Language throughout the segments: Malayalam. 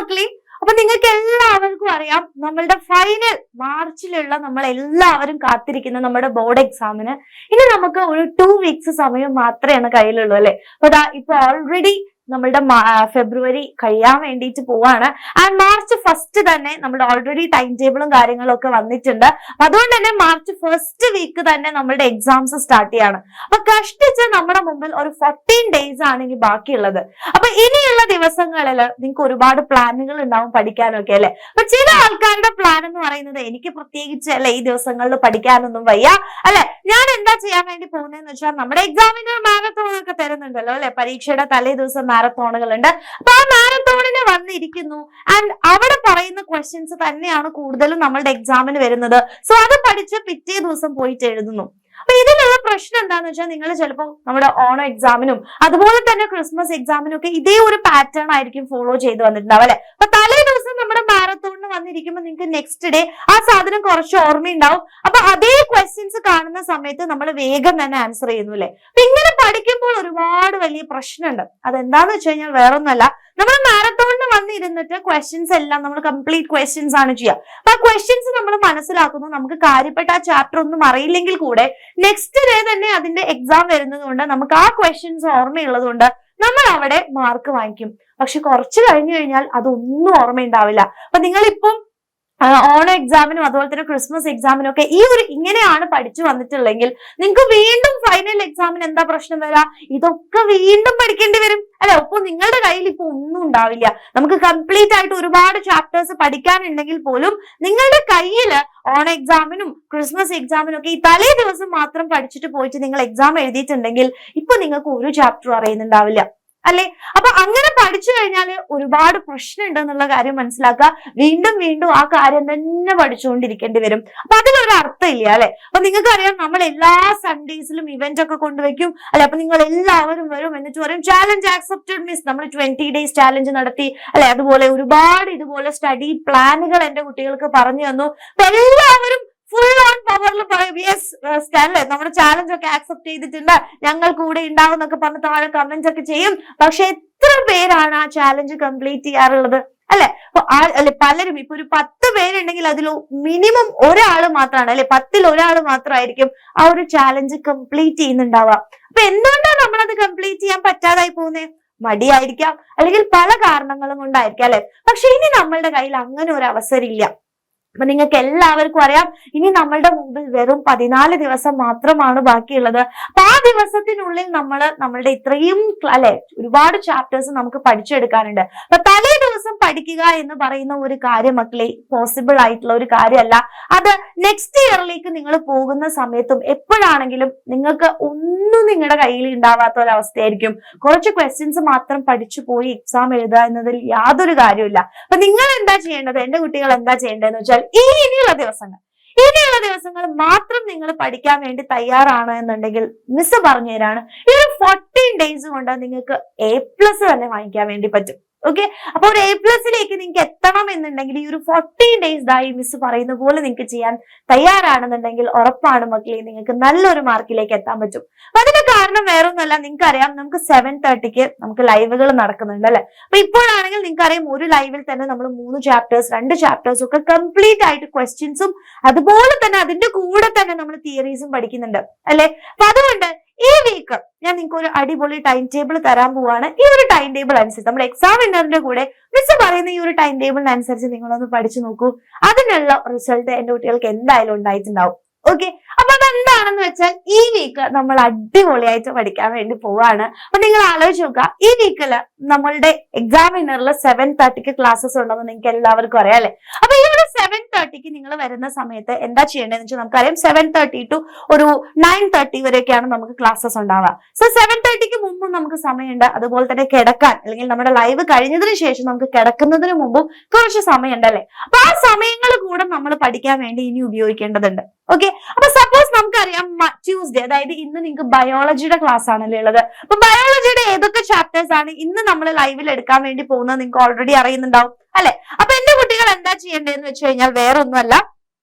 മക്കളെ, അപ്പൊ നിങ്ങൾക്ക് എല്ലാവർക്കും അറിയാം നമ്മളുടെ ഫൈനൽ മാർച്ചിലുള്ള നമ്മൾ എല്ലാവരും കാത്തിരിക്കുന്ന നമ്മുടെ ബോർഡ് എക്സാമിന് ഇനി നമുക്ക് ഒരു 2 weeks സമയം മാത്രമേ കയ്യിലുള്ളൂ അല്ലെ. അപ്പൊ ഇപ്പൊ ഓൾറെഡി നമ്മളുടെ ഫെബ്രുവരി കഴിയാൻ വേണ്ടിയിട്ട് പോവാണ്. ആൻഡ് മാർച്ച് 1st തന്നെ നമ്മുടെ ഓൾറെഡി ടൈം ടേബിളും കാര്യങ്ങളും ഒക്കെ വന്നിട്ടുണ്ട്. അതുകൊണ്ട് തന്നെ മാർച്ച് 1st വീക്ക് തന്നെ നമ്മളുടെ എക്സാംസ് സ്റ്റാർട്ട് ചെയ്യാണ്. അപ്പൊ കഷ്ടിച്ച് നമ്മുടെ മുമ്പിൽ ഒരു 14 days ആണ് ഇനി ബാക്കിയുള്ളത്. അപ്പൊ ഇനിയുള്ള ദിവസങ്ങളിൽ നിങ്ങൾക്ക് ഒരുപാട് പ്ലാനുകൾ ഉണ്ടാവും പഠിക്കാനൊക്കെ അല്ലെ. അപ്പൊ ചില ആൾക്കാരുടെ പ്ലാൻ എന്ന് പറയുന്നത് എനിക്ക് പ്രത്യേകിച്ച് അല്ലെ ഈ ദിവസങ്ങളിൽ പഠിക്കാനൊന്നും വയ്യ അല്ലെ, ഞാൻ എന്താ ചെയ്യാൻ വേണ്ടി പോകുന്നതെന്ന് വെച്ചാൽ നമ്മുടെ എക്സാമിന് മാരത്തോൺ ഒക്കെ തരുന്നുണ്ടല്ലോ അല്ലെ, പരീക്ഷയുടെ തലേ ദിവസം മാരത്തോണുകൾ ഉണ്ട്. അപ്പൊ ആ മാരത്തോണിന് വന്നിരിക്കുന്നു ആൻഡ് അവിടെ പറയുന്ന ക്വസ്റ്റ്യൻസ് തന്നെയാണ് കൂടുതലും നമ്മളുടെ എക്സാമിന് വരുന്നത്. സോ അത് പഠിച്ച് പിറ്റേ ദിവസം പോയിട്ട് എഴുതുന്നു. അപ്പൊ ഇതിലുള്ള പ്രശ്നം എന്താന്ന് വെച്ചാൽ നിങ്ങൾ ചിലപ്പോൾ നമ്മുടെ ഓണം എക്സാമിനും അതുപോലെ തന്നെ ക്രിസ്മസ് എക്സാമിനും ഒക്കെ ഇതേ ഒരു പാറ്റേൺ ആയിരിക്കും ഫോളോ ചെയ്ത് വന്നിട്ടുണ്ടാവും അല്ലെ. അപ്പൊ തലേ ദിവസം നമ്മുടെ മാരത്തോണിന് വന്നിരിക്കുമ്പോൾ നിങ്ങൾക്ക് നെക്സ്റ്റ് ഡേ ആ സാധനം കുറച്ച് ഓർമ്മയുണ്ടാവും. അപ്പൊ അതേ ക്വസ്റ്റ്യൻസ് കാണുന്ന സമയത്ത് നമ്മൾ വേഗം തന്നെ ആൻസർ ചെയ്യുന്നു അല്ലെ. അപ്പൊ ഇങ്ങനെ പഠിക്കുമ്പോൾ ഒരുപാട് വലിയ പ്രശ്നമുണ്ട്. അതെന്താന്ന് വെച്ച് കഴിഞ്ഞാൽ വേറൊന്നല്ല, നമ്മൾ മാരത്തോണിന് വന്നിരുന്നിട്ട് ക്വസ്റ്റ്യൻസ് എല്ലാം നമ്മൾ കംപ്ലീറ്റ് ക്വസ്റ്റ്യൻസ് ആണ് ചെയ്യുക. അപ്പൊ ആ ക്വസ്റ്റ്യൻസ് നമ്മൾ മനസ്സിലാക്കുന്നു. നമുക്ക് കാര്യപ്പെട്ട ആ ചാപ്റ്റർ ഒന്നും അറിയില്ലെങ്കിൽ കൂടെ നെക്സ്റ്റ് ഡേ തന്നെ അതിന്റെ എക്സാം വരുന്നത് കൊണ്ട് നമുക്ക് ആ ക്വസ്റ്റ്യൻസ് ഓർമ്മയുള്ളത് കൊണ്ട് നമ്മൾ അവിടെ മാർക്ക് വാങ്ങിക്കും. പക്ഷെ കുറച്ച് കഴിഞ്ഞു കഴിഞ്ഞാൽ അതൊന്നും ഓർമ്മയുണ്ടാവില്ല. അപ്പൊ നിങ്ങളിപ്പം ഓണം എക്സാമിനും അതുപോലെ തന്നെ ക്രിസ്മസ് എക്സാമിനും ഒക്കെ ഇങ്ങനെയാണ് പഠിച്ചു വന്നിട്ടുള്ളെങ്കിൽ നിങ്ങൾക്ക് വീണ്ടും ഫൈനൽ എക്സാമിന് എന്താ പ്രശ്നം വരാ, ഇതൊക്കെ വീണ്ടും പഠിക്കേണ്ടി വരും അല്ലെ. അപ്പൊ നിങ്ങളുടെ കയ്യിൽ ഇപ്പൊ ഒന്നും ഉണ്ടാവില്ല. നമുക്ക് കംപ്ലീറ്റ് ആയിട്ട് ഒരുപാട് ചാപ്റ്റേഴ്സ് പഠിക്കാനുണ്ടെങ്കിൽ പോലും നിങ്ങളുടെ കയ്യില് ഓണം എക്സാമിനും ക്രിസ്മസ് എക്സാമിനും ഒക്കെ ഈ തലേ ദിവസം മാത്രം പഠിച്ചിട്ട് പോയിട്ട് നിങ്ങൾ എക്സാം എഴുതിയിട്ടുണ്ടെങ്കിൽ ഇപ്പൊ നിങ്ങൾക്ക് ഒരു ചാപ്റ്ററും അറിയുന്നുണ്ടാവില്ല അല്ലെ. അപ്പൊ അങ്ങനെ പഠിച്ചു കഴിഞ്ഞാൽ ഒരുപാട് പ്രശ്നമുണ്ട് എന്നുള്ള കാര്യം മനസ്സിലാക്കുക. വീണ്ടും വീണ്ടും ആ കാര്യം തന്നെ പഠിച്ചുകൊണ്ടിരിക്കേണ്ടി വരും. അപ്പൊ അതിലൊരു അർത്ഥം ഇല്ല അല്ലെ. അപ്പൊ നിങ്ങൾക്ക് അറിയാം നമ്മൾ എല്ലാ സൺഡേസിലും ഇവന്റ് ഒക്കെ കൊണ്ടുവയ്ക്കും അല്ലെ. അപ്പൊ നിങ്ങൾ എല്ലാവരും വരും, എന്നിട്ട് പറയും ചാലഞ്ച് ആക്സെപ്റ്റഡ് മിസ്, നമ്മൾ 20 days ചാലഞ്ച് നടത്തി അല്ലെ. അതുപോലെ ഒരുപാട് ഇതുപോലെ സ്റ്റഡി പ്ലാനുകൾ എന്റെ കുട്ടികൾക്ക് പറഞ്ഞു തന്നു. അപ്പൊ എല്ലാവരും ഫുൾ ഓൺ പവറിൽ പറയും യെസ് അല്ലെ, നമ്മുടെ ചാലഞ്ച് ഒക്കെ ആക്സെപ്റ്റ് ചെയ്തിട്ടുണ്ട്, ഞങ്ങൾ കൂടെ ഉണ്ടാവും എന്നൊക്കെ പറഞ്ഞ് താഴെ കമന്റ്സ് ഒക്കെ ചെയ്യും. പക്ഷെ എത്ര പേരാണ് ആ ചാലഞ്ച് കംപ്ലീറ്റ് ചെയ്യാറുള്ളത് അല്ലെ. അല്ലെ പലരും ഇപ്പൊ ഒരു 10 പേരുണ്ടെങ്കിൽ അതിൽ മിനിമം ഒരാള് മാത്രമാണ് അല്ലെ, 10ൽ ഒരാൾ മാത്രമായിരിക്കും ആ ഒരു ചാലഞ്ച് കംപ്ലീറ്റ് ചെയ്യുന്നുണ്ടാവുക. അപ്പൊ എന്തുകൊണ്ടാണ് നമ്മളത് കംപ്ലീറ്റ് ചെയ്യാൻ പറ്റാതായി പോകുന്നത്? മടിയായിരിക്കാം, അല്ലെങ്കിൽ പല കാരണങ്ങളും കൊണ്ടായിരിക്കാം അല്ലെ. പക്ഷെ ഇനി നമ്മളുടെ കയ്യിൽ അങ്ങനെ ഒരു അവസരം ഇല്ല. അപ്പൊ നിങ്ങൾക്ക് എല്ലാവർക്കും അറിയാം ഇനി നമ്മളുടെ മുമ്പിൽ വെറും 14 ദിവസം മാത്രമാണ് ബാക്കിയുള്ളത്. അപ്പൊ ആ ദിവസത്തിനുള്ളിൽ നമ്മളുടെ ഇത്രയും അല്ലെ ഒരുപാട് ചാപ്റ്റേഴ്സ് നമുക്ക് പഠിച്ചെടുക്കാനുണ്ട്. അപ്പൊ തലേ ദിവസം പഠിക്കുക എന്ന് പറയുന്ന ഒരു കാര്യം മക്കളെ പോസിബിൾ ആയിട്ടുള്ള ഒരു കാര്യമല്ല. അത് നെക്സ്റ്റ് ഇയറിലേക്ക് നിങ്ങൾ പോകുന്ന സമയത്തും എപ്പോഴാണെങ്കിലും നിങ്ങൾക്ക് ഒന്നും നിങ്ങളുടെ കയ്യിൽ ഉണ്ടാവാത്ത ഒരവസ്ഥയായിരിക്കും. കുറച്ച് ക്വസ്റ്റ്യൻസ് മാത്രം പഠിച്ചു പോയി എക്സാം എഴുതുക എന്നതിൽ യാതൊരു കാര്യമില്ല. അപ്പൊ നിങ്ങൾ എന്താ ചെയ്യേണ്ടത്, എന്റെ കുട്ടികൾ എന്താ ചെയ്യേണ്ടതെന്ന് വെച്ചാൽ ഇനിയുള്ള ദിവസങ്ങൾ മാത്രം നിങ്ങൾ പഠിക്കാൻ വേണ്ടി തയ്യാറാണ് എന്നുണ്ടെങ്കിൽ മിസ് പറഞ്ഞു തരാണ്, ഈ ഒരു 14 days കൊണ്ട് നിങ്ങൾക്ക് A+ തന്നെ വാങ്ങിക്കാൻ വേണ്ടി പറ്റും. ഓക്കെ, അപ്പൊ ഒരു A+ലേക്ക് നിങ്ങൾക്ക് എത്തണം എന്നുണ്ടെങ്കിൽ ഈ ഒരു 14 days ആയി മിസ് പറയുന്ന പോലെ നിങ്ങൾക്ക് ചെയ്യാൻ തയ്യാറാണെന്നുണ്ടെങ്കിൽ ഉറപ്പാണ് മക്കളെ നിങ്ങൾക്ക് നല്ലൊരു മാർക്കിലേക്ക് എത്താൻ പറ്റും. അപ്പൊ അതിന്റെ കാരണം വേറൊന്നുമല്ല, നിങ്ങൾക്ക് അറിയാം നമുക്ക് 7:30 നമുക്ക് ലൈവുകൾ നടക്കുന്നുണ്ട് അല്ലെ. അപ്പൊ ഇപ്പോഴാണെങ്കിൽ നിങ്ങൾക്ക് അറിയാം ഒരു ലൈവിൽ തന്നെ നമ്മൾ 3 ചാപ്റ്റേഴ്സ് 2 ചാപ്റ്റേഴ്സും ഒക്കെ കംപ്ലീറ്റ് ആയിട്ട് ക്വസ്റ്റ്യൻസും അതുപോലെ തന്നെ അതിന്റെ കൂടെ തന്നെ നമ്മൾ തിയറീസും പഠിക്കുന്നുണ്ട് അല്ലെ. അപ്പൊ അതുകൊണ്ട് ഈ വീക്ക് ഞാൻ നിങ്ങൾക്ക് ഒരു അടിപൊളി ടൈം ടേബിൾ തരാൻ പോവാണ്. ഈ ഒരു ടൈം ടേബിൾ അനുസരിച്ച് നമ്മുടെ എക്സാം വിന്നറിന്റെ കൂടെ മിസ് പറയുന്ന ഈ ഒരു ടൈം ടേബിളിനനുസരിച്ച് നിങ്ങളൊന്ന് പഠിച്ചു നോക്കൂ. അതിനുള്ള റിസൾട്ട് എന്റെ കുട്ടികൾക്ക് എന്തായാലും ഉണ്ടായിട്ടുണ്ടാവും. ഓക്കെ, അപ്പൊ അതെന്താണെന്ന് വെച്ചാൽ ഈ വീക്ക് നമ്മൾ അടിപൊളിയായിട്ട് പഠിക്കാൻ വേണ്ടി പോവാണ്. അപ്പൊ നിങ്ങൾ ആലോചിച്ച് നോക്കുക, ഈ വീക്കില് നമ്മളുടെ എക്സാം വിന്നറിൽ 7:30 ക്ലാസ്സസ് ഉണ്ടെന്ന് നിങ്ങൾക്ക് എല്ലാവർക്കും അറിയാം അല്ലെ. അപ്പൊ ഈ ഒരു 7:30 നിങ്ങൾ വരുന്ന സമയത്ത് എന്താ ചെയ്യേണ്ടതെന്ന് വെച്ചാൽ നമുക്കറിയാം 7:30 to ഒരു 9:30 വരെയൊക്കെയാണ് നമുക്ക് ക്ലാസ്സസ് ഉണ്ടാവുക. സോ 7:30 മുമ്പും നമുക്ക് സമയമുണ്ട്. അതുപോലെ തന്നെ കിടക്കാൻ അല്ലെങ്കിൽ നമ്മുടെ ലൈവ് കഴിഞ്ഞതിന് ശേഷം നമുക്ക് കിടക്കുന്നതിന് മുമ്പും കുറച്ച് സമയമുണ്ട് അല്ലെ. അപ്പൊ ആ സമയങ്ങൾ കൂടെ നമ്മൾ പഠിക്കാൻ വേണ്ടി ഇനി ഉപയോഗിക്കേണ്ടതുണ്ട്. ഓക്കെ, അപ്പൊ സപ്പോസ് നമുക്കറിയാം ട്യൂസ്ഡേ, അതായത് ഇന്ന് നിങ്ങൾക്ക് ബയോളജിയുടെ ക്ലാസ് ആണല്ലേ ഉള്ളത്. അപ്പൊ ബയോളജിയുടെ ഏതൊക്കെ ചാപ്റ്റേഴ്സ് ആണ് ഇന്ന് നമ്മൾ ലൈവിൽ എടുക്കാൻ വേണ്ടി പോകുന്നത് നിങ്ങൾക്ക് ഓൾറെഡി അറിയുന്നുണ്ടാവും അല്ലെ. അപ്പൊ എന്റെ കുട്ടികൾ എന്താ ചെയ്യേണ്ടതെന്ന് വെച്ച് കഴിഞ്ഞാൽ വേറെ ഒന്നുമല്ല,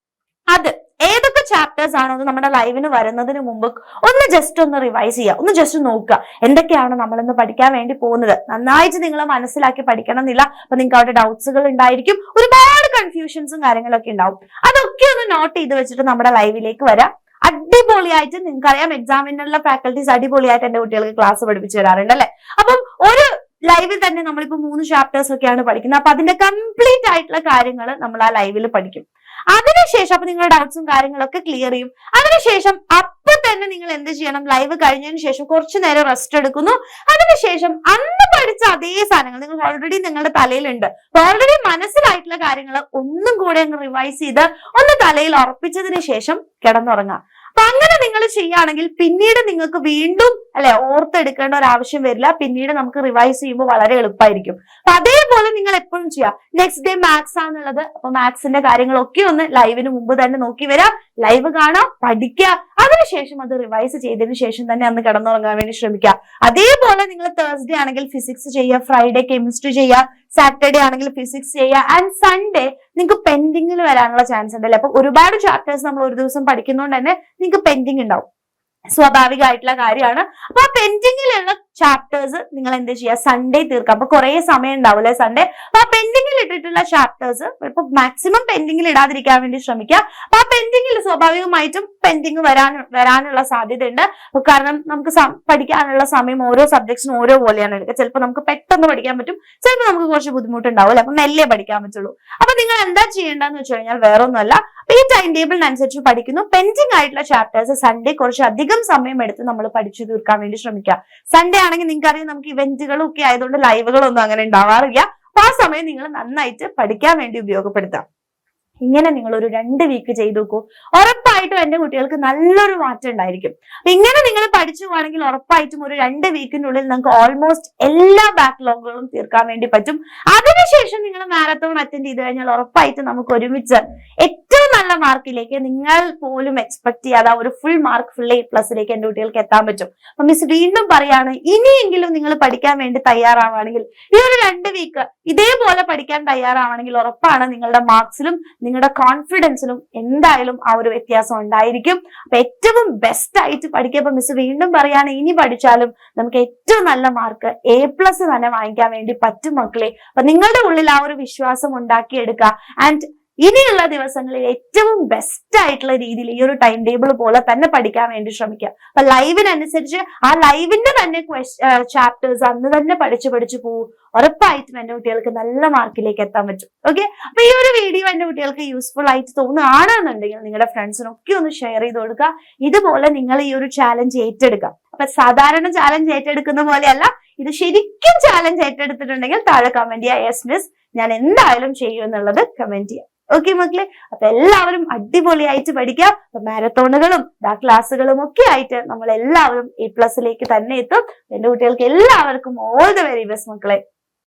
അത് ഏതൊക്കെ ചാപ്റ്റേഴ്സ് ആണോ അത് നമ്മുടെ ലൈവിന് വരുന്നതിന് മുമ്പ് ഒന്ന് ജസ്റ്റ് ഒന്ന് റിവൈസ് ചെയ്യുക, ഒന്ന് ജസ്റ്റ് നോക്കുക എന്തൊക്കെയാണ് നമ്മൾ ഇന്ന് പഠിക്കാൻ വേണ്ടി പോകുന്നത്. നന്നായിട്ട് നിങ്ങൾ മനസ്സിലാക്കി പഠിക്കണം എന്നില്ല. അപ്പൊ നിങ്ങൾക്ക് അവിടെ ഡൗട്ട്സുകൾ ഉണ്ടായിരിക്കും, ഒരുപാട് കൺഫ്യൂഷൻസും കാര്യങ്ങളൊക്കെ ഉണ്ടാവും. അതൊക്കെ ഒന്ന് നോട്ട് ചെയ്ത് വെച്ചിട്ട് നമ്മുടെ ലൈവിലേക്ക് വരാം. അടിപൊളിയായിട്ട് നിങ്ങൾക്കറിയാം എക്സാമിനുള്ള ഫാക്കൽറ്റീസ് അടിപൊളിയായിട്ട് എന്റെ കുട്ടികൾക്ക് ക്ലാസ് പഠിപ്പിച്ചു തരാറുണ്ട് അല്ലെ. അപ്പം ഒരു ലൈവിൽ തന്നെ നമ്മളിപ്പോ 3 ചാപ്റ്റേഴ്സ് ഒക്കെയാണ് പഠിക്കുന്നത്. അപ്പൊ അതിന്റെ കംപ്ലീറ്റ് ആയിട്ടുള്ള കാര്യങ്ങൾ നമ്മൾ ആ ലൈവിൽ പഠിക്കും. അതിനുശേഷം അപ്പൊ നിങ്ങളുടെ ഡൗട്ട്സും കാര്യങ്ങളൊക്കെ ക്ലിയർ ചെയ്യും. അതിനുശേഷം അപ്പൊ തന്നെ നിങ്ങൾ എന്ത് ചെയ്യണം, ലൈവ് കഴിഞ്ഞതിന് ശേഷം കുറച്ചു നേരം റെസ്റ്റ് എടുക്കുന്നു. അതിനുശേഷം അന്ന് പഠിച്ച അതേ സാധനങ്ങൾ നിങ്ങൾ ഓൾറെഡി നിങ്ങളുടെ തലയിലുണ്ട്, ഓൾറെഡി മനസ്സിലായിട്ടുള്ള കാര്യങ്ങൾ ഒന്നും കൂടെ അങ്ങ് റിവൈസ് ചെയ്ത് ഒന്ന് തലയിൽ ഉറപ്പിച്ചതിന് ശേഷം കിടന്നുറങ്ങാം. അപ്പൊ അങ്ങനെ നിങ്ങൾ ചെയ്യുകയാണെങ്കിൽ പിന്നീട് നിങ്ങൾക്ക് വീണ്ടും ഓർത്തെടുക്കേണ്ട ഒരു ആവശ്യം വരില്ല. പിന്നീട് നമുക്ക് റിവൈസ് ചെയ്യുമ്പോൾ വളരെ എളുപ്പമായിരിക്കും. അപ്പൊ അതേപോലെ നിങ്ങൾ എപ്പോഴും ചെയ്യാം. നെക്സ്റ്റ് ഡേ മാത്സ് ആണുള്ളത്, അപ്പൊ മാത്സിന്റെ കാര്യങ്ങളൊക്കെ ഒന്ന് ലൈവിന് മുമ്പ് തന്നെ നോക്കി വരാം, ലൈവ് കാണാം, പഠിക്കുക. അതിനുശേഷം അത് റിവൈസ് ചെയ്തതിനു ശേഷം തന്നെ അന്ന് കിടന്നുറങ്ങാൻ വേണ്ടി ശ്രമിക്കുക. അതേപോലെ നിങ്ങൾ തേഴ്സ്ഡേ ആണെങ്കിൽ ഫിസിക്സ് ചെയ്യുക, ഫ്രൈഡേ കെമിസ്ട്രി ചെയ്യുക, സാറ്റർഡേ ആണെങ്കിൽ ഫിസിക്സ് ചെയ്യുക, ആൻഡ് സൺഡേ നിങ്ങൾക്ക് പെൻഡിങ്ങിൽ വരാനുള്ള ചാൻസ് ഉണ്ടല്ലേ. അപ്പൊ ഒരുപാട് ചാപ്റ്റേഴ്സ് നമ്മൾ ഒരു ദിവസം പഠിക്കുന്നതുകൊണ്ട് തന്നെ നിങ്ങൾക്ക് പെൻഡിങ് ഉണ്ടാവും, സ്വാഭാവികമായിട്ടുള്ള കാര്യമാണ്. അപ്പൊ ആ പെൻഡിങ്ങിലുള്ള ചാപ്റ്റേഴ്സ് നിങ്ങൾ എന്ത് ചെയ്യുക, സൺഡേ തീർക്കാം. അപ്പൊ കുറെ സമയം ഉണ്ടാവും അല്ലെ സൺഡേ. അപ്പൊ ആ പെൻഡിങ്ങിൽ ഇട്ടിട്ടുള്ള ചാപ്റ്റേഴ്സ് ഇപ്പൊ മാക്സിമം പെൻഡിങ്ങിൽ ഇടാതിരിക്കാൻ വേണ്ടി ശ്രമിക്കുക. അപ്പൊ ആ പെൻഡിങ്ങിൽ സ്വാഭാവികമായിട്ടും പെൻഡിങ് വരാനുള്ള സാധ്യത ഉണ്ട്. കാരണം നമുക്ക് പഠിക്കാനുള്ള സമയം ഓരോ സബ്ജക്ട്സിനും ഓരോ പോലെയാണ് എടുക്കുക. ചിലപ്പോൾ നമുക്ക് പെട്ടെന്ന് പഠിക്കാൻ പറ്റും, ചിലപ്പോൾ നമുക്ക് കുറച്ച് ബുദ്ധിമുട്ടുണ്ടാവും അല്ലെ. അപ്പൊ മെല്ലെ പഠിക്കാൻ പറ്റുള്ളൂ. അപ്പൊ നിങ്ങൾ എന്താ ചെയ്യേണ്ടതെന്ന് വെച്ച് കഴിഞ്ഞാൽ വേറെ ഒന്നുമല്ല, ഈ ടൈം ടേബിളിനനുസരിച്ച് പഠിക്കുന്നു. പെൻഡിങ് ആയിട്ടുള്ള ചാപ്റ്റേഴ്സ് സൺഡേ കുറച്ച് അധികം സമയം എടുത്ത് നമ്മൾ പഠിച്ചു തീർക്കാൻ വേണ്ടി ശ്രമിക്കുക. സൺഡേ ആണെങ്കിൽ നിങ്ങൾക്ക് അറിയാം നമുക്ക് ഇവന്റുകളും ഒക്കെ ആയതുകൊണ്ട് ലൈവുകളൊന്നും അങ്ങനെ ഉണ്ടാവാറില്ല. അപ്പൊ ആ സമയം നിങ്ങൾ നന്നായിട്ട് പഠിക്കാൻ വേണ്ടി ഉപയോഗപ്പെടുത്താം. ഇങ്ങനെ നിങ്ങൾ ഒരു 2 വീക്ക് ചെയ്തു നോക്കൂ, ഉറപ്പായിട്ടും എന്റെ കുട്ടികൾക്ക് നല്ലൊരു മാറ്റം ഉണ്ടായിരിക്കും. ഇങ്ങനെ നിങ്ങൾ പഠിച്ചു പോവാണെങ്കിൽ ഉറപ്പായിട്ടും ഒരു 2 വീക്കിനുള്ളിൽ നിങ്ങൾക്ക് ഓൾമോസ്റ്റ് എല്ലാ ബാക്ക്ലോഗുകളും തീർക്കാൻ വേണ്ടി പറ്റും. അതിനുശേഷം നിങ്ങൾ മാരത്തോൺ അറ്റൻഡ് ചെയ്ത് കഴിഞ്ഞാൽ ഉറപ്പായിട്ടും നമുക്ക് ഒരുമിച്ച് ഏറ്റവും നല്ല മാർക്കിലേക്ക് നിങ്ങൾ പോലും എക്സ്പെക്ട് ചെയ്യാതെ ഒരു ഫുൾ മാർക്ക് ഫുൾ A+ എന്റെ കുട്ടികൾക്ക് എത്താൻ പറ്റും. അപ്പൊ മിസ് വീണ്ടും പറയാണ്, ഇനിയെങ്കിലും നിങ്ങൾ പഠിക്കാൻ വേണ്ടി തയ്യാറാവുകയാണെങ്കിൽ ഈ ഒരു 2 വീക്ക് ഇതേപോലെ പഠിക്കാൻ തയ്യാറാവണമെങ്കിൽ ഉറപ്പാണ് നിങ്ങളുടെ മാർക്സിലും നിങ്ങളുടെ കോൺഫിഡൻസിലും എന്തായാലും ആ ഒരു വ്യത്യാസം ഉണ്ടായിരിക്കും. അപ്പൊ ഏറ്റവും ബെസ്റ്റ് ആയിട്ട് പഠിക്കുക. അപ്പൊ മിസ് വീണ്ടും പറയാണ്, ഇനി പഠിച്ചാലും നമുക്ക് ഏറ്റവും നല്ല മാർക്ക് A+ തന്നെ വാങ്ങിക്കാൻ വേണ്ടി പറ്റും മക്കളെ. അപ്പൊ നിങ്ങളുടെ ഉള്ളിൽ ആ ഒരു വിശ്വാസം ഉണ്ടാക്കിയെടുക്കുക. ആൻഡ് ഇനിയുള്ള ദിവസങ്ങളിൽ ഏറ്റവും ബെസ്റ്റ് ആയിട്ടുള്ള രീതിയിൽ ഈ ഒരു ടൈം ടേബിൾ പോലെ തന്നെ പഠിക്കാൻ വേണ്ടി ശ്രമിക്കുക. അപ്പൊ ലൈവിനനുസരിച്ച് ആ ലൈവിന്റെ തന്നെ ചാപ്റ്റേഴ്സ് അന്ന് തന്നെ പഠിച്ചു പോകും. ഉറപ്പായിട്ടും എന്റെ കുട്ടികൾക്ക് നല്ല മാർക്കിലേക്ക് എത്താൻ പറ്റും. ഓക്കെ, അപ്പൊ ഈ ഒരു വീഡിയോ എന്റെ കുട്ടികൾക്ക് യൂസ്ഫുൾ ആയിട്ട് തോന്നുകയാണെന്നുണ്ടെങ്കിൽ നിങ്ങളുടെ ഫ്രണ്ട്സിനൊക്കെ ഒന്ന് ഷെയർ ചെയ്ത് കൊടുക്കുക. ഇതുപോലെ നിങ്ങൾ ഈ ഒരു ചാലഞ്ച് ഏറ്റെടുക്കുക. അപ്പൊ സാധാരണ ചാലഞ്ച് ഏറ്റെടുക്കുന്ന പോലെയല്ല, ഇത് ശരിക്കും ചാലഞ്ച് ഏറ്റെടുത്തിട്ടുണ്ടെങ്കിൽ താഴെ കമന്റ് ചെയ്യുക, യെസ് മിസ് ഞാൻ എന്തായാലും ചെയ്യും എന്നുള്ളത് കമന്റ് ചെയ്യുക. ഓക്കെ മക്കളെ, അപ്പൊ എല്ലാവരും അടിപൊളിയായിട്ട് പഠിക്കുക. അപ്പൊ മാരത്തോണുകളും ക്ലാസ്സുകളും ഒക്കെ ആയിട്ട് നമ്മൾ എല്ലാവരും A+ തന്നെ എത്തും. എന്റെ കുട്ടികൾക്ക് എല്ലാവർക്കും ഓൾ ദ വെരി ബെസ്റ്റ് മക്കളെ.